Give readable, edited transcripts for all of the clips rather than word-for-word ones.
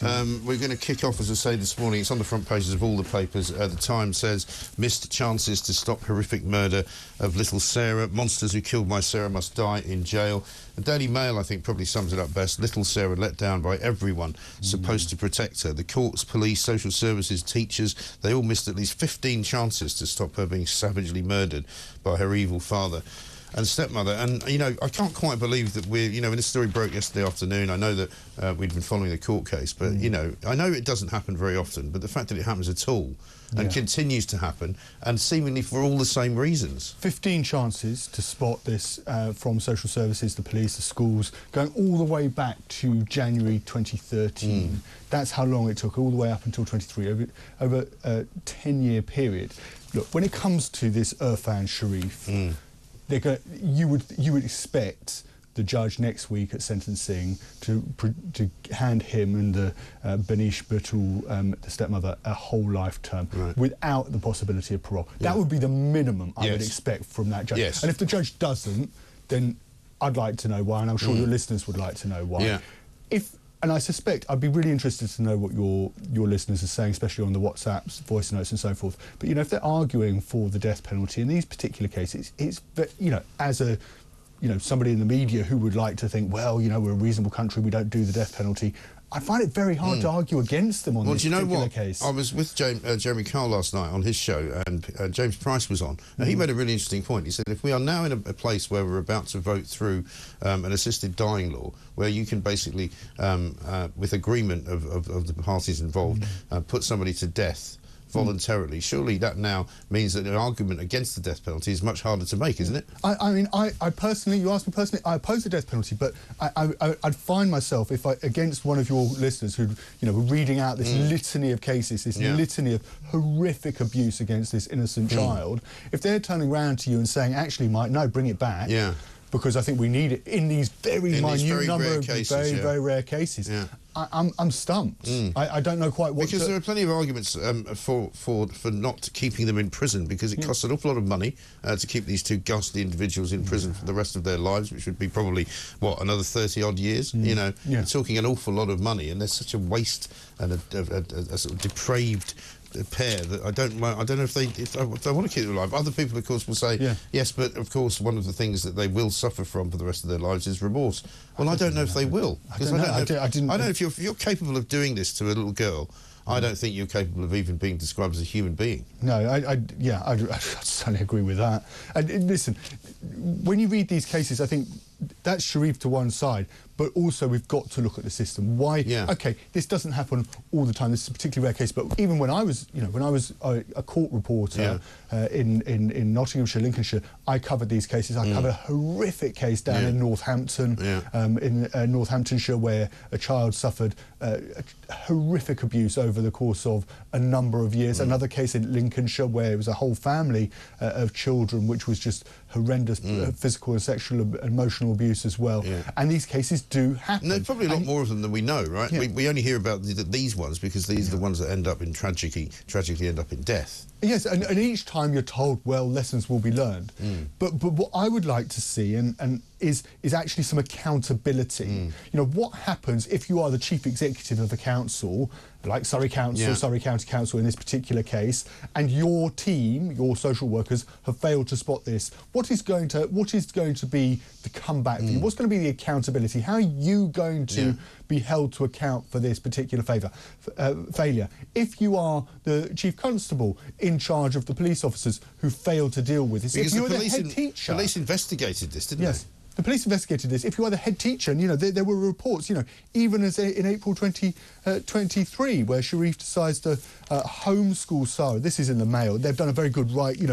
We're going to kick off, as I say, this morning. It's on the front pages of all the papers. The Times says, missed chances to stop horrific murder of little Sarah. Monsters who killed my Sarah must die in jail. The Daily Mail, I think, probably sums it up best. Little Sarah let down by everyone supposed to protect her. The courts, police, social services, teachers, they all missed at least 15 chances to stop her being savagely murdered by her evil father and stepmother. And, you know, I can't quite believe that we're, you know, when this story broke yesterday afternoon, I know that we'd been following the court case, but, you know, I know it doesn't happen very often, but the fact that it happens at all and continues to happen, and seemingly for all the same reasons. 15 chances to spot this from social services, the police, the schools, going all the way back to January 2013. That's how long it took, all the way up until 23, over a 10-year period. Look, when it comes to this Irfan Sharif, you would expect the judge next week at sentencing to hand him and the Benish Bhutto, the stepmother, a whole life term without the possibility of parole. That would be the minimum I would expect from that judge. And if the judge doesn't, then I'd like to know why, and I'm sure your listeners would like to know why. And I suspect I'd be really interested to know what your listeners are saying, especially on the WhatsApps, voice notes and so forth. But, you know, if they're arguing for the death penalty in these particular cases, it's, you know, as a, you know, somebody in the media who would like to think, well, you know, we're a reasonable country, we don't do the death penalty, I find it very hard to argue against them on this particular case. I was with Jeremy Kyle last night on his show, and James Price was on. Now, he made a really interesting point. He said, if we are now in a place where we're about to vote through an assisted dying law, where you can basically, with agreement of the parties involved, put somebody to death voluntarily, surely that now means that an argument against the death penalty is much harder to make, isn't it? I mean, I personally, you asked me personally, I oppose the death penalty, but I'd find myself, if against one of your listeners who, you know, were reading out this litany of cases, this litany of horrific abuse against this innocent child, if they're turning around to you and saying, actually, Mike, no, bring it back, because I think we need it in these very minute number of very rare cases. I'm stumped. I don't know quite what. Because there are plenty of arguments for not keeping them in prison, because it costs an awful lot of money to keep these two ghastly individuals in prison for the rest of their lives, which would be probably what, another 30-odd years. You know, you're talking an awful lot of money, and there's such a waste and a sort of depraved pair that I don't know if they want to keep them alive. Other people, of course, will say yes, but of course one of the things that they will suffer from for the rest of their lives is remorse. Well, I don't know if they will, because I don't know if you're capable of doing this to a little girl. I don't think you're capable of even being described as a human being. No, I certainly agree with that. And listen, when you read these cases, I think that's Sharif to one side, but also we've got to look at the system. Why? Okay, this doesn't happen all the time. This is a particularly rare case, but even when I was, you know, when I was a court reporter in Nottinghamshire, Lincolnshire, I covered these cases. I covered a horrific case down in Northampton, in Northamptonshire, where a child suffered horrific abuse over the course of a number of years. Another case in Lincolnshire where it was a whole family of children, which was just horrendous physical and sexual and emotional abuse as well. And these cases do happen. And there's probably a lot more of them than we know, right? We only hear about these ones because these are the ones that end up in tragically end up in death. Yes, and each time you're told, well, lessons will be learned. But what I would like to see is actually some accountability. You know, what happens if you are the chief executive of a council, like Surrey Council, Surrey County Council in this particular case, and your team, your social workers, have failed to spot this? What is going to be the comeback for you? What's going to be the accountability? How are you going to be held to account for this particular failure? If you are the chief constable in charge of the police officers who failed to deal with this, because if you're the head teacher, police investigated this, didn't they? The police investigated this. If you are the head teacher, and, you know, there were reports, you know, even as in April 2023, where Sharif decides to homeschool Sara. This is in the Mail. They've done a very good,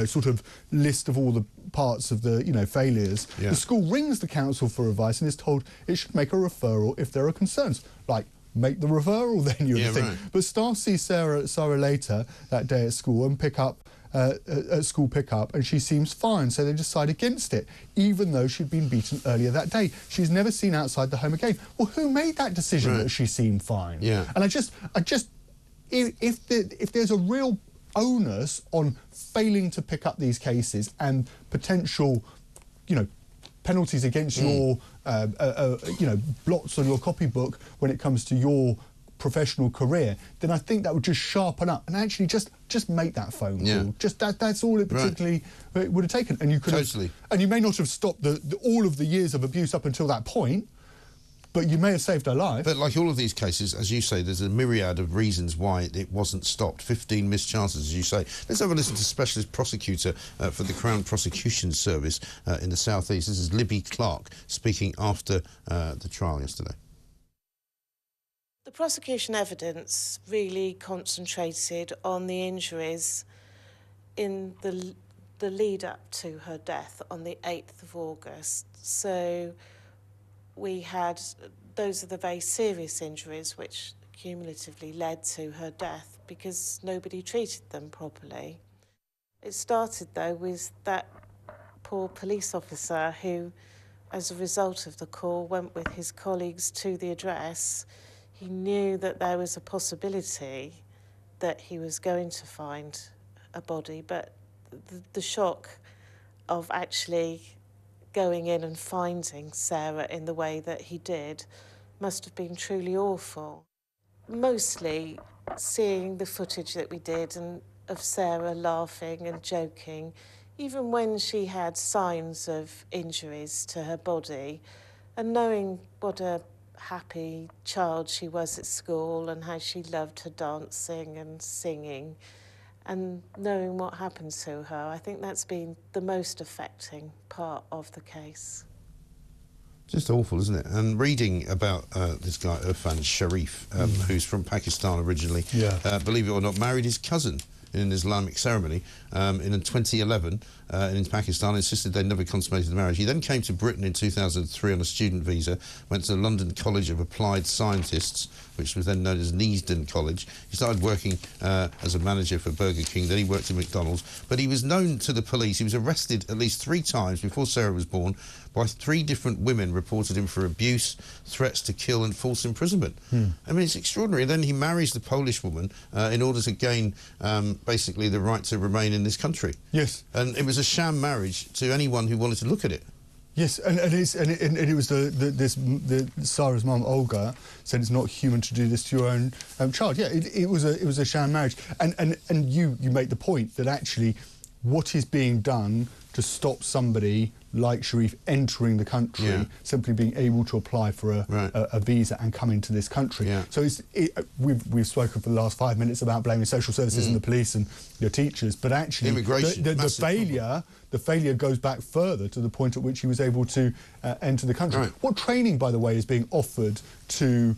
sort of list of all the parts of the, you know, failures. The school rings the council for advice and is told it should make a referral if there are concerns. Like, make the referral then, you would think. But staff see Sara later that day at school and pick up at school pickup, and she seems fine, so they decide against it, even though she'd been beaten earlier that day. She's never seen outside the home again. Well, who made that decision that she seemed fine? And I just, if there's a real onus on failing to pick up these cases and potential, you know, penalties against your, you know, blots on your copybook when it comes to your professional career, then I think that would just sharpen up and actually just make that phone call. Just that's all it particularly would have taken. And you could and you may not have stopped all of the years of abuse up until that point, but you may have saved her life. But like all of these cases, as you say, there's a myriad of reasons why it wasn't stopped. 15 missed chances, as you say. Let's have a listen to Specialist Prosecutor for the Crown Prosecution Service in the South East. This is Libby Clark speaking after the trial yesterday. The prosecution evidence really concentrated on the injuries in the lead up to her death on the 8th of August. So we had, those are the very serious injuries which cumulatively led to her death because nobody treated them properly. It started though with that poor police officer who, as a result of the call, went with his colleagues to the address. He knew that there was a possibility that he was going to find a body, but the shock of actually going in and finding Sarah in the way that he did must have been truly awful. Mostly seeing the footage that we did and of Sarah laughing and joking, even when she had signs of injuries to her body, and knowing what a happy child she was at school and how she loved her dancing and singing, and knowing what happened to her, I think that's been the most affecting part of the case. Just awful, isn't it? And reading about this guy, Sara Sharif, who's from Pakistan originally, believe it or not, married his cousin in an Islamic ceremony in 2011 in Pakistan, insisted they never consummated the marriage. He then came to Britain in 2003 on a student visa, went to the London College of Applied Scientists, which was then known as Neasden College. He started working as a manager for Burger King, then he worked at McDonald's, but he was known to the police. He was arrested at least 3 times before Sarah was born by 3 different women, reported him for abuse, threats to kill and false imprisonment. I mean, it's extraordinary. And then he marries the Polish woman in order to gain basically the right to remain in this country. Yes. And it was a sham marriage to anyone who wanted to look at it. Yes, and it was Sarah's mum, Olga, said it's not human to do this to your own child. Yeah, it was a sham marriage, and you make the point that actually what is being done to stop somebody like Sharif entering the country, simply being able to apply for a visa and come into this country. So we've spoken for the last 5 minutes about blaming social services and the police and your teachers, but actually immigration, the failure goes back further to the point at which he was able to enter the country. What training, by the way, is being offered to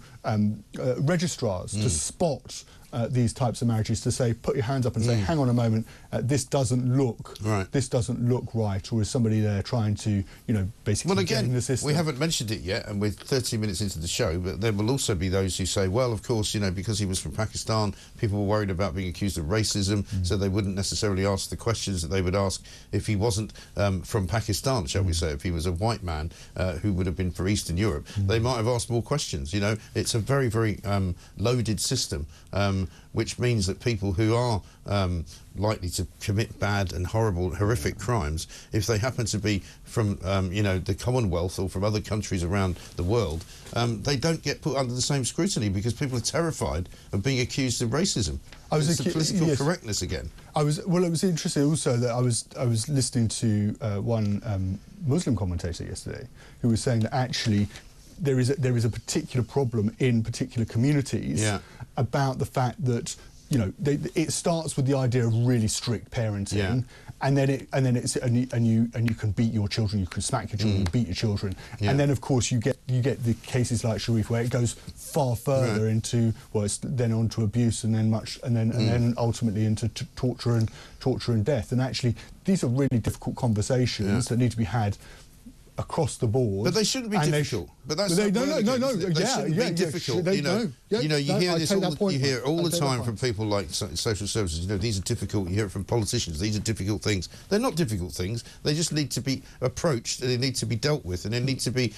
registrars to spot these types of marriages, to say, put your hands up and say, hang on a moment, this doesn't look right, or is somebody there trying to, basically get in the system? We haven't mentioned it yet, and we're 30 minutes into the show, but there will also be those who say, well, of course, because he was from Pakistan, people were worried about being accused of racism, so they wouldn't necessarily ask the questions that they would ask if he wasn't from Pakistan, shall we say. If he was a white man who would have been for Eastern Europe, they might have asked more questions. It's a very, very loaded system, which means that people who are likely to commit bad and horrific crimes, if they happen to be from, the Commonwealth or from other countries around the world, they don't get put under the same scrutiny because people are terrified of being accused of racism. It's the political correctness again. It was interesting also that I was listening to one Muslim commentator yesterday who was saying that actually there is a particular problem in particular communities about the fact that it starts with the idea of really strict parenting, and then you can beat your children, you can smack your children, beat your children, and then of course you get the cases like Sharif where it goes far further into, well, it's then on to abuse and then ultimately into torture and death. And actually these are really difficult conversations that need to be had across the board. But they shouldn't be difficult. But that's they shouldn't be difficult. You hear this all the time from people like social services. These are difficult. You hear it from politicians. These are difficult things. They're not difficult things. They just need to be approached, and they need to be dealt with, and they need to be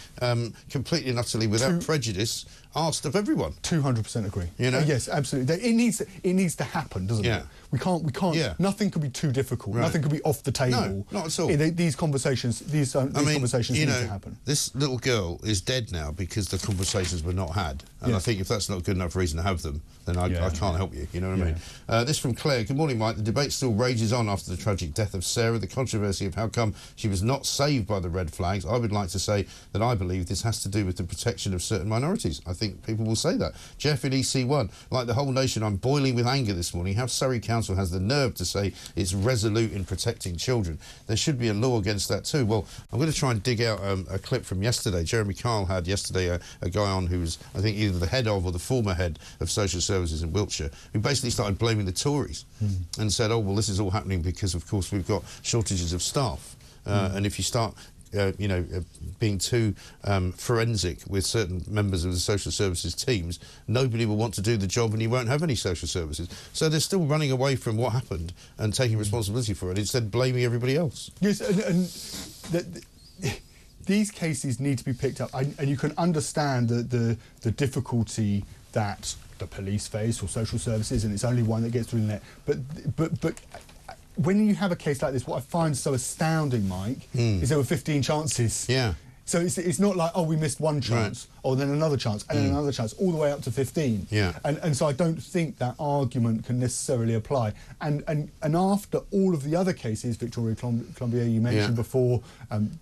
completely and utterly without prejudice asked of everyone. 200% agree. Yes, absolutely. It needs to happen, doesn't it? We can't. Nothing could be too difficult. Nothing could be off the table. No, not at all. These conversations need to happen. This little girl is dead dead now because the conversations were not had. And I think if that's not a good enough reason to have them, then I can't help you, you know what I mean? This from Claire. Good morning, Mike. The debate still rages on after the tragic death of Sarah. The controversy of how come she was not saved by the red flags. I would like to say that I believe this has to do with the protection of certain minorities. I think people will say that. Jeff in EC1. Like the whole nation, I'm boiling with anger this morning. How Surrey Council has the nerve to say it's resolute in protecting children. There should be a law against that too. Well, I'm going to try and dig out a clip from yesterday. Jeremy Kyle had yesterday a guy on who was, I think, either the head of or the former head of social services in Wiltshire, who basically started blaming the Tories and said, oh, well, this is all happening because, of course, we've got shortages of staff. And if you start being too forensic with certain members of the social services teams, nobody will want to do the job and you won't have any social services. So they're still running away from what happened and taking responsibility for it, instead blaming everybody else. Yes, and these cases need to be picked up, and you can understand the difficulty that the police face or social services, and it's only one that gets through the net. But when you have a case like this, what I find so astounding, Mike, is there were 15 chances. Yeah. So it's not like, oh, we missed one chance, or then another chance, and then another chance, all the way up to 15. Yeah. And so I don't think that argument can necessarily apply. And after all of the other cases, Victoria Colombier, you mentioned before,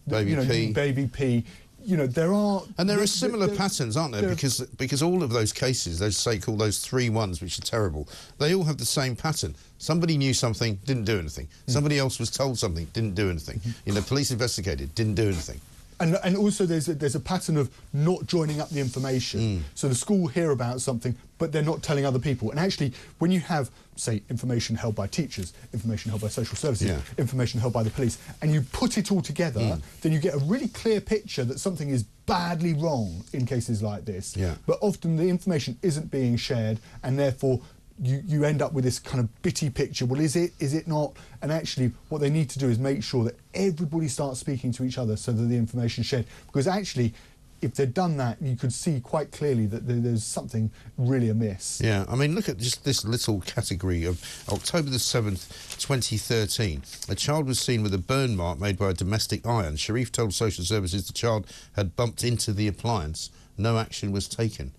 Baby P, there are... And there are similar patterns, aren't there? Because all of those cases, those those 3 ones, which are terrible, they all have the same pattern. Somebody knew something, didn't do anything. Somebody else was told something, didn't do anything. Police investigated, didn't do anything. And also there's a pattern of not joining up the information. So the school hear about something, but they're not telling other people. And actually, when you have, say, information held by teachers, information held by social services, information held by the police, and you put it all together, then you get a really clear picture that something is badly wrong in cases like this. But often the information isn't being shared, and therefore you end up with this kind of bitty picture. Well, is it not? And actually, what they need to do is make sure that everybody starts speaking to each other so that the information is shared. Because actually, if they'd done that, you could see quite clearly that there's something really amiss. Yeah, I mean, look at just this little category of October the 7th, 2013. A child was seen with a burn mark made by a domestic iron. Sharif told social services the child had bumped into the appliance. No action was taken.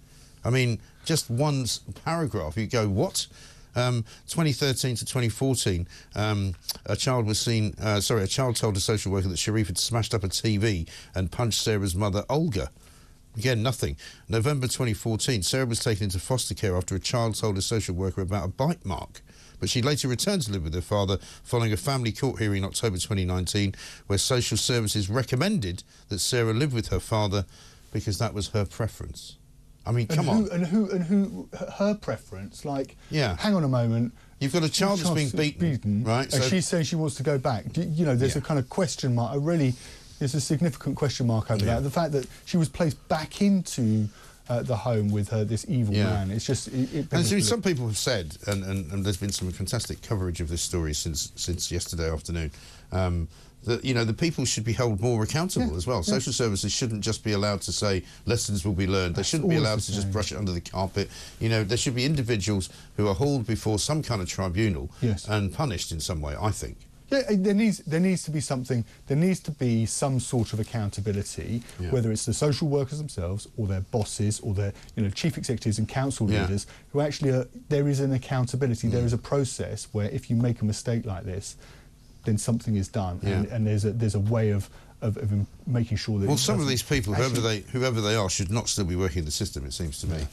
I mean, just one paragraph, you go, what? 2013 to 2014, a child told a social worker that Sharif had smashed up a TV and punched Sarah's mother, Olga. Again, nothing. November 2014, Sarah was taken into foster care after a child told a social worker about a bite mark. But she later returned to live with her father following a family court hearing in October 2019, where social services recommended that Sarah live with her father because that was her preference. I mean, come on. And who, her preference, like, hang on a moment. You've got a child that's being beaten, right? And she's saying she wants to go back. There's a kind of question mark. There's a significant question mark over that. The fact that she was placed back into the home with this evil man. It's just... And some people have said, and there's been some fantastic coverage of this story since yesterday afternoon, that, the people should be held more accountable as well. Social services shouldn't just be allowed to say lessons will be learned. They shouldn't be allowed to just brush it under the carpet. There should be individuals who are hauled before some kind of tribunal and punished in some way, I think. Yeah, there needs to be something. There needs to be some sort of accountability, whether it's the social workers themselves or their bosses or their chief executives and council leaders, who actually there is an accountability. There is a process where if you make a mistake like this, then something is done, and there's a way of making sure that... Well, some of these people, whoever they are, should not still be working in the system, it seems to me.